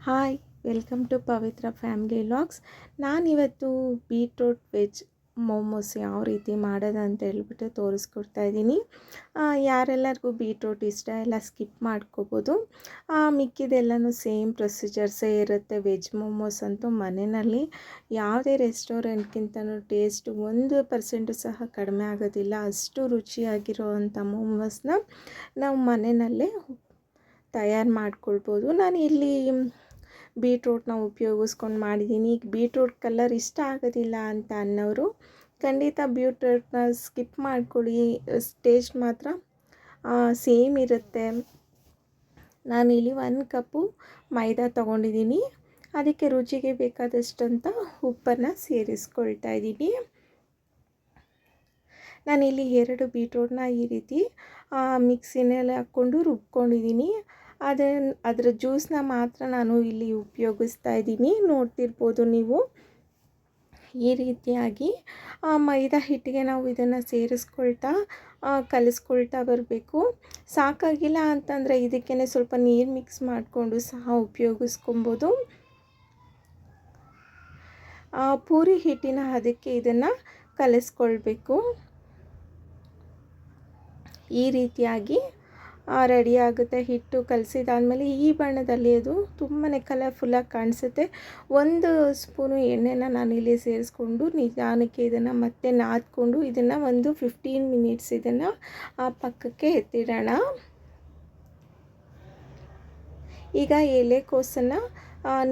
Hi, welcome to Pavithra family vlogs. ನಾನಿವತ್ತು beetroot veg momos ಯಾವ ರೀತಿ ಮಾಡೋದು ಅಂತ ಹೇಳ್ಬಿಟ್ಟು ತೋರಿಸ್ಕೊಡ್ತಾ ಇದ್ದೀನಿ. ಯಾರೆಲ್ಲರಿಗೂ ಬೀಟ್ರೂಟ್ ಇಷ್ಟ ಎಲ್ಲ ಸ್ಕಿಪ್ ಮಾಡ್ಕೋಬೋದು. ಮಿಕ್ಕಿದೆಲ್ಲನೂ ಸೇಮ್ ಪ್ರೊಸೀಜರ್ಸೇ ಇರುತ್ತೆ. ವೆಜ್ ಮೋಮೋಸ್ ಅಂತೂ ಮನೆಯಲ್ಲಿ ಯಾವುದೇ ರೆಸ್ಟೋರೆಂಟ್ಗಿಂತನೂ ಟೇಸ್ಟ್ 1% ಸಹ ಕಡಿಮೆ ಆಗೋದಿಲ್ಲ. ಅಷ್ಟು ರುಚಿಯಾಗಿರೋವಂಥ ಮೋಮೋಸ್ನ ನಾವು ಮನೆಯಲ್ಲೇ ತಯಾರು ಮಾಡ್ಕೊಳ್ಬೋದು. ನಾನು ಇಲ್ಲಿ ಬೀಟ್ರೂಟ್ನ ಉಪಯೋಗಿಸ್ಕೊಂಡು ಮಾಡಿದ್ದೀನಿ. ಈಗ ಬೀಟ್ರೂಟ್ ಕಲರ್ ಇಷ್ಟ ಆಗೋದಿಲ್ಲ ಅಂತ ಅನ್ನೋರು ಖಂಡಿತ ಬೀಟ್ರೂಟ್ನ ಸ್ಕಿಪ್ ಮಾಡ್ಕೊಳ್ಳಿ, ಟೇಸ್ಟ್ ಮಾತ್ರ ಸೇಮ್ ಇರುತ್ತೆ. ನಾನಿಲ್ಲಿ 1 ಕಪ್ಪು ಮೈದಾ ತೊಗೊಂಡಿದ್ದೀನಿ. ಅದಕ್ಕೆ ರುಚಿಗೆ ಬೇಕಾದಷ್ಟಂತ ಉಪ್ಪನ್ನು ಸೇರಿಸ್ಕೊಳ್ತಾ ಇದ್ದೀನಿ. ನಾನಿಲ್ಲಿ 2 ಬೀಟ್ರೂಟ್ನ ಈ ರೀತಿ ಮಿಕ್ಸಿನಲ್ಲಿ ಹಾಕ್ಕೊಂಡು ರುಬ್ಕೊಂಡಿದ್ದೀನಿ. ಅದರ ಜ್ಯೂಸನ್ನ ಮಾತ್ರ ನಾನು ಇಲ್ಲಿ ಉಪಯೋಗಿಸ್ತಾ ಇದ್ದೀನಿ. ನೋಡ್ತಿರ್ಬೋದು ನೀವು. ಈ ರೀತಿಯಾಗಿ ಮೈದಾ ಹಿಟ್ಟಿಗೆ ನಾವು ಇದನ್ನು ಸೇರಿಸ್ಕೊಳ್ತಾ ಕಲಿಸ್ಕೊಳ್ತಾ ಬರಬೇಕು. ಸಾಕಾಗಿಲ್ಲ ಅಂತಂದರೆ ಇದಕ್ಕೇ ಸ್ವಲ್ಪ ನೀರು ಮಿಕ್ಸ್ ಮಾಡಿಕೊಂಡು ಸಹ ಉಪಯೋಗಿಸ್ಕೊಬೋದು. ಪೂರಿ ಹಿಟ್ಟಿನ ಅದಕ್ಕೆ ಇದನ್ನು ಕಲಿಸ್ಕೊಳ್ಬೇಕು. ಈ ರೀತಿಯಾಗಿ ರೆಡಿ ಆಗುತ್ತೆ. ಹಿಟ್ಟು ಕಲಸಿದಾದ್ಮೇಲೆ ಈ ಬಣ್ಣದಲ್ಲಿ ಅದು ತುಂಬಾ ಕಲರ್ಫುಲ್ಲಾಗಿ ಕಾಣಿಸುತ್ತೆ. 1 ಸ್ಪೂನು ಎಣ್ಣೆನ ನಾನಿಲ್ಲಿ ಸೇರಿಸ್ಕೊಂಡು ನಿಧಾನಕ್ಕೆ ಇದನ್ನು ಮತ್ತೆ ನಾದ್ಕೊಂಡು ಇದನ್ನು ಒಂದು 15 ಮಿನಿಟ್ಸ್ ಇದನ್ನು ಪಕ್ಕಕ್ಕೆ ಎತ್ತಿಡೋಣ. ಈಗ ಎಲೆಕೋಸನ್ನು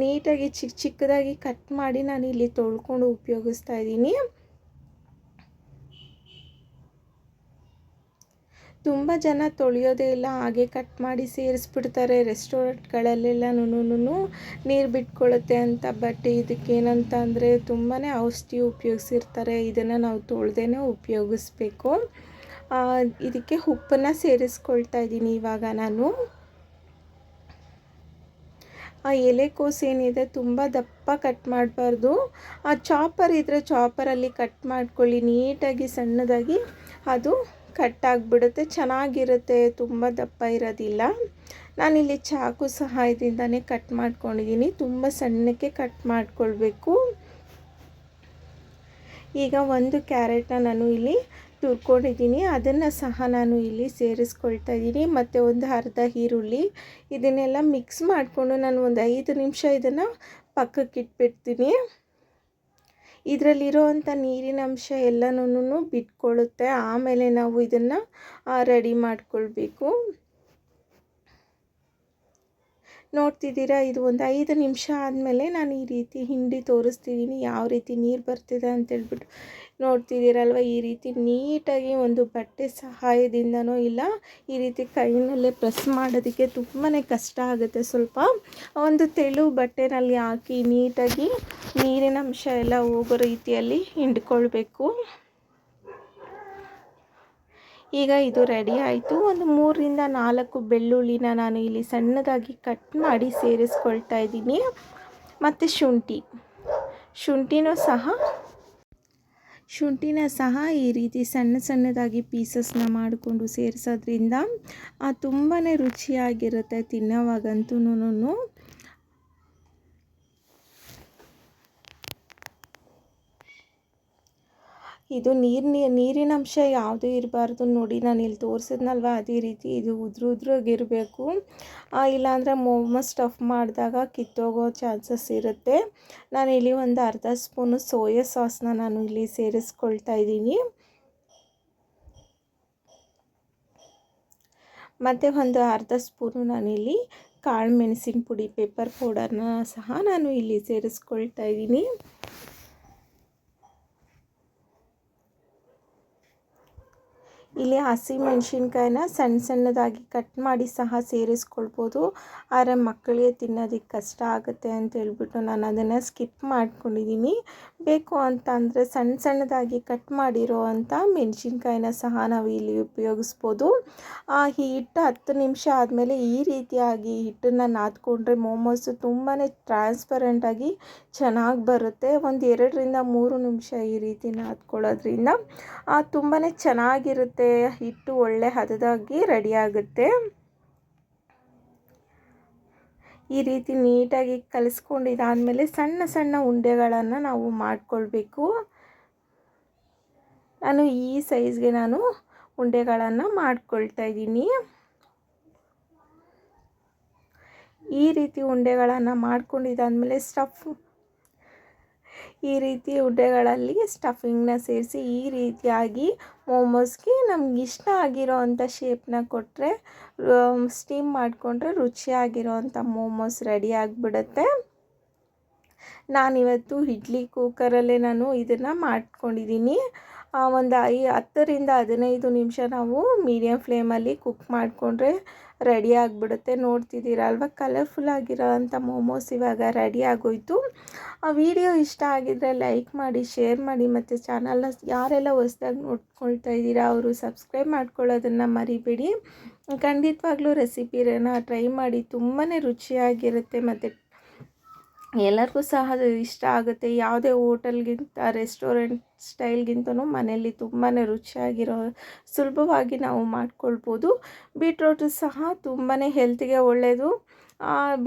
ನೀಟಾಗಿ ಚಿಕ್ಕದಾಗಿ ಕಟ್ ಮಾಡಿ ನಾನಿಲ್ಲಿ ತೊಳ್ಕೊಂಡು ಉಪಯೋಗಿಸ್ತಾ ಇದ್ದೀನಿ. ತುಂಬ ಜನ ತೊಳೆಯೋದೇ ಇಲ್ಲ, ಹಾಗೆ ಕಟ್ ಮಾಡಿ ಸೇರಿಸ್ಬಿಡ್ತಾರೆ. ರೆಸ್ಟೋರೆಂಟ್ಗಳಲ್ಲೆಲ್ಲನೂ ನೀರು ಬಿಟ್ಕೊಳ್ಳುತ್ತೆ ಅಂತ. ಬಟ್ ಇದಕ್ಕೇನಂತ ಅಂದರೆ ತುಂಬಾ ಔಷಧಿ ಉಪಯೋಗಿಸಿರ್ತಾರೆ. ಇದನ್ನು ನಾವು ತೊಳೆದೇ ಉಪಯೋಗಿಸ್ಬೇಕು. ಇದಕ್ಕೆ ಉಪ್ಪನ್ನು ಸೇರಿಸ್ಕೊಳ್ತಾ ಇದ್ದೀನಿ ಇವಾಗ ನಾನು. ಎಲೆಕೋಸು ಏನಿದೆ ತುಂಬ ದಪ್ಪ ಕಟ್ ಮಾಡಬಾರ್ದು. ಚಾಪರ್ ಇದ್ದರೆ ಚಾಪರಲ್ಲಿ ಕಟ್ ಮಾಡ್ಕೊಳ್ಳಿ, ನೀಟಾಗಿ ಸಣ್ಣದಾಗಿ ಅದು ಕಟ್ ಆಗಿಬಿಡುತ್ತೆ, ಚೆನ್ನಾಗಿರುತ್ತೆ. ತುಂಬ ದಪ್ಪ ಇರೋದಿಲ್ಲ. ನಾನಿಲ್ಲಿ ಚಾಕು ಸಹಾಯದಿಂದನೇ ಕಟ್ ಮಾಡ್ಕೊಂಡಿದ್ದೀನಿ. ತುಂಬ ಸಣ್ಣಕ್ಕೆ ಕಟ್ ಮಾಡಿಕೊಳ್ಬೇಕು. ಈಗ 1 ಕ್ಯಾರೆಟ್ನ ನಾನು ಇಲ್ಲಿ ತುರ್ಕೊಂಡಿದ್ದೀನಿ, ಅದನ್ನು ಸಹ ನಾನು ಇಲ್ಲಿ ಸೇರಿಸ್ಕೊಳ್ತಾ ಇದ್ದೀನಿ. ಮತ್ತು ಒಂದು ಅರ್ಧ ಈರುಳ್ಳಿ, ಇದನ್ನೆಲ್ಲ ಮಿಕ್ಸ್ ಮಾಡಿಕೊಂಡು ನಾನು ಒಂದು 5 ನಿಮಿಷ ಇದನ್ನು ಪಕ್ಕಕ್ಕೆ ಇಟ್ಬಿಡ್ತೀನಿ. ಇದರಲ್ಲಿರೋವಂಥ ನೀರಿನ ಅಂಶ ಎಲ್ಲನೂ ಬಿಟ್ಕೊಳ್ಳುತ್ತೆ. ಆಮೇಲೆ ನಾವು ಇದನ್ನು ರೆಡಿ ಮಾಡಿಕೊಳ್ಬೇಕು. ನೋಡ್ತಿದ್ದೀರಾ, ಇದು ಒಂದು 5 ನಿಮಿಷ ಆದಮೇಲೆ ನಾನು ಈ ರೀತಿ ಹಿಂಡಿ ತೋರಿಸ್ತಿದ್ದೀನಿ ಯಾವ ರೀತಿ ನೀರು ಬರ್ತಿದೆ ಅಂತೇಳ್ಬಿಟ್ಟು. ನೋಡ್ತಿದ್ದೀರಲ್ವ, ಈ ರೀತಿ ನೀಟಾಗಿ ಒಂದು ಬಟ್ಟೆ ಸಹಾಯದಿಂದನೋ ಇಲ್ಲ ಈ ರೀತಿ ಕೈನಲ್ಲೇ ಪ್ರೆಸ್ ಮಾಡೋದಕ್ಕೆ ತುಂಬಾ ಕಷ್ಟ ಆಗುತ್ತೆ. ಸ್ವಲ್ಪ ಒಂದು ತೆಳು ಬಟ್ಟೆನಲ್ಲಿ ಹಾಕಿ ನೀಟಾಗಿ ನೀರಿನ ಅಂಶ ಎಲ್ಲ ಹೋಗೋ ರೀತಿಯಲ್ಲಿ ಹಿಂಡ್ಕೊಳ್ಬೇಕು. ಈಗ ಇದು ರೆಡಿ ಆಯಿತು. ಒಂದು 3ರಿಂದ 4 ಬೆಳ್ಳುಳ್ಳಿನ ನಾನು ಇಲ್ಲಿ ಸಣ್ಣದಾಗಿ ಕಟ್ ಮಾಡಿ ಸೇರಿಸ್ಕೊಳ್ತಾ ಇದ್ದೀನಿ. ಮತ್ತು ಶುಂಠಿನ ಸಹ ಈ ರೀತಿ ಸಣ್ಣದಾಗಿ ಪೀಸಸ್ನ ಮಾಡಿಕೊಂಡು ಸೇರಿಸೋದ್ರಿಂದ ತುಂಬಾ ರುಚಿಯಾಗಿರುತ್ತೆ ತಿನ್ನೋವಾಗಂತೂ. ಇದು ನೀರಿನ ಅಂಶ ಯಾವುದೂ ಇರಬಾರ್ದು. ನೋಡಿ, ನಾನು ಇಲ್ಲಿ ತೋರಿಸಿದ್ನಲ್ವ ಅದೇ ರೀತಿ ಇದು ಉದ್ರಾಗಿರಬೇಕು. ಇಲ್ಲಾಂದರೆ ಮೋಮೋಸ್ ಸ್ಟಫ್ ಮಾಡಿದಾಗ ಕಿತ್ತೋಗೋ ಚಾನ್ಸಸ್ ಇರುತ್ತೆ. ನಾನಿಲ್ಲಿ ಒಂದು ಅರ್ಧ ಸ್ಪೂನು ಸೋಯಾ ಸಾಸ್ನ ನಾನು ಇಲ್ಲಿ ಸೇರಿಸ್ಕೊಳ್ತಾ ಇದ್ದೀನಿ. ಮತ್ತು ಒಂದು ಅರ್ಧ ಸ್ಪೂನು ನಾನಿಲ್ಲಿ ಕಾಳು ಮೆಣಸಿನ ಪುಡಿ, ಪೆಪ್ಪರ್ ಪೌಡರ್ನ ಸಹ ನಾನು ಇಲ್ಲಿ ಸೇರಿಸ್ಕೊಳ್ತಾ ಇದ್ದೀನಿ. ಇಲ್ಲಿ ಹಸಿಮೆಣ್ಸಿನ್ಕಾಯಿನ ಸಣ್ಣದಾಗಿ ಕಟ್ ಮಾಡಿ ಸಹ ಸೇರಿಸ್ಕೊಳ್ಬೋದು. ಆದರೆ ಮಕ್ಕಳಿಗೆ ತಿನ್ನೋದಕ್ಕೆ ಕಷ್ಟ ಆಗುತ್ತೆ ಅಂತ ಹೇಳ್ಬಿಟ್ಟು ನಾನು ಅದನ್ನು ಸ್ಕಿಪ್ ಮಾಡ್ಕೊಂಡಿದ್ದೀನಿ. ಬೇಕು ಅಂತ ಅಂದರೆ ಸಣ್ಣದಾಗಿ ಕಟ್ ಮಾಡಿರೋ ಅಂಥ ಮೆಣಸಿನ್ಕಾಯಿನ ಸಹ ನಾವು ಇಲ್ಲಿ ಉಪಯೋಗಿಸ್ಬೋದು. ಈ ಹಿಟ್ಟು 10 ನಿಮಿಷ ಆದಮೇಲೆ ಈ ರೀತಿಯಾಗಿ ಹಿಟ್ಟನ್ನು ನಾದ್ಕೊಂಡ್ರೆ ಮೋಮೋಸು ತುಂಬಾ ಟ್ರಾನ್ಸ್ಪರೆಂಟಾಗಿ ಚೆನ್ನಾಗಿ ಬರುತ್ತೆ. ಒಂದು 2ರಿಂದ 3 ನಿಮಿಷ ಈ ರೀತಿ ನಾದ್ಕೊಳ್ಳೋದ್ರಿಂದ ತುಂಬಾ ಚೆನ್ನಾಗಿರುತ್ತೆ. ಹಿಟ್ಟು ಒಳ್ಳೆ ಹದದಾಗಿ ರೆಡಿ ಆಗುತ್ತೆ. ಈ ರೀತಿ ನೀಟಾಗಿ ಕಲಿಸ್ಕೊಂಡಿದ್ದಾದಮೇಲೆ ಸಣ್ಣ ಸಣ್ಣ ಉಂಡೆಗಳನ್ನು ನಾವು ಮಾಡಿಕೊಳ್ಬೇಕು. ನಾನು ಈ ಸೈಜ್ಗೆ ಉಂಡೆಗಳನ್ನು ಮಾಡ್ಕೊಳ್ತಾ ಇದ್ದೀನಿ. ಈ ರೀತಿ ಉಂಡೆಗಳನ್ನು ಮಾಡ್ಕೊಂಡಿದ್ದಾದಮೇಲೆ ಈ ರೀತಿ ಉಂಡೆಗಳಲ್ಲಿ ಸ್ಟಫಿಂಗ್ನ ಸೇರಿಸಿ ಈ ರೀತಿಯಾಗಿ ಮೋಮೋಸ್ಗೆ ನಮ್ಗೆ ಇಷ್ಟ ಆಗಿರೋ ಅಂಥ ಶೇಪ್ನ ಕೊಟ್ಟರೆ, ಸ್ಟೀಮ್ ಮಾಡಿಕೊಂಡ್ರೆ ರುಚಿಯಾಗಿರೋ ಅಂಥ ಮೋಮೋಸ್ ರೆಡಿ ಆಗಿಬಿಡುತ್ತೆ. ನಾನಿವತ್ತು ಇಡ್ಲಿ ಕುಕ್ಕರಲ್ಲೇ ಇದನ್ನು ಮಾಡ್ಕೊಂಡಿದ್ದೀನಿ. ಒಂದು 10ರಿಂದ 15 ನಿಮಿಷ ನಾವು ಮೀಡಿಯಮ್ ಫ್ಲೇಮಲ್ಲಿ ಕುಕ್ ಮಾಡಿಕೊಂಡ್ರೆ ರೆಡಿ ಆಗಿಬಿಡುತ್ತೆ. ನೋಡ್ತಿದ್ದೀರಾ ಅಲ್ವಾ, ಕಲರ್ಫುಲ್ ಆಗಿರೋ ಅಂಥ ಮೋಮೋಸ್ ಇವಾಗ ರೆಡಿ ಆಗೋಯಿತು. ಆ ವಿಡಿಯೋ ಇಷ್ಟ ಆಗಿದ್ದರೆ ಲೈಕ್ ಮಾಡಿ, ಶೇರ್ ಮಾಡಿ, ಮತ್ತು ಚಾನಲ್ನ ಯಾರೆಲ್ಲ ಹೊಸ್ದಾಗಿ ನೋಡ್ಕೊಳ್ತಾ ಇದ್ದೀರಾ ಅವರು ಸಬ್ಸ್ಕ್ರೈಬ್ ಮಾಡ್ಕೊಳ್ಳೋದನ್ನು ಮರಿಬೇಡಿ. ಖಂಡಿತವಾಗ್ಲೂ ರೆಸಿಪಿನ ಟ್ರೈ ಮಾಡಿ, ತುಂಬಾ ರುಚಿಯಾಗಿರುತ್ತೆ ಮತ್ತು ಎಲ್ಲರಿಗೂ ಸಹ ಅದು ಇಷ್ಟ ಆಗುತ್ತೆ. ಯಾವುದೇ ಹೋಟೆಲ್ಗಿಂತ ರೆಸ್ಟೋರೆಂಟ್ ಸ್ಟೈಲ್ಗಿಂತನೂ ಮನೆಯಲ್ಲಿ ತುಂಬಾ ರುಚಿಯಾಗಿರೋ ಸುಲಭವಾಗಿ ನಾವು ಮಾಡ್ಕೊಳ್ಬೋದು. ಬೀಟ್ರೋಟು ಸಹ ತುಂಬಾ ಹೆಲ್ತಿಗೆ ಒಳ್ಳೆಯದು.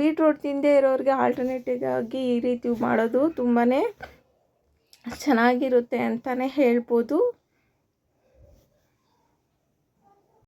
ಬೀಟ್ರೋಟ್ ತಿಂದೇ ಇರೋರಿಗೆ ಆಲ್ಟರ್ನೇಟಿವ್ ಆಗಿ ಈ ರೀತಿ ಮಾಡೋದು ತುಂಬಾ ಚೆನ್ನಾಗಿರುತ್ತೆ ಅಂತಲೇ ಹೇಳ್ಬೋದು.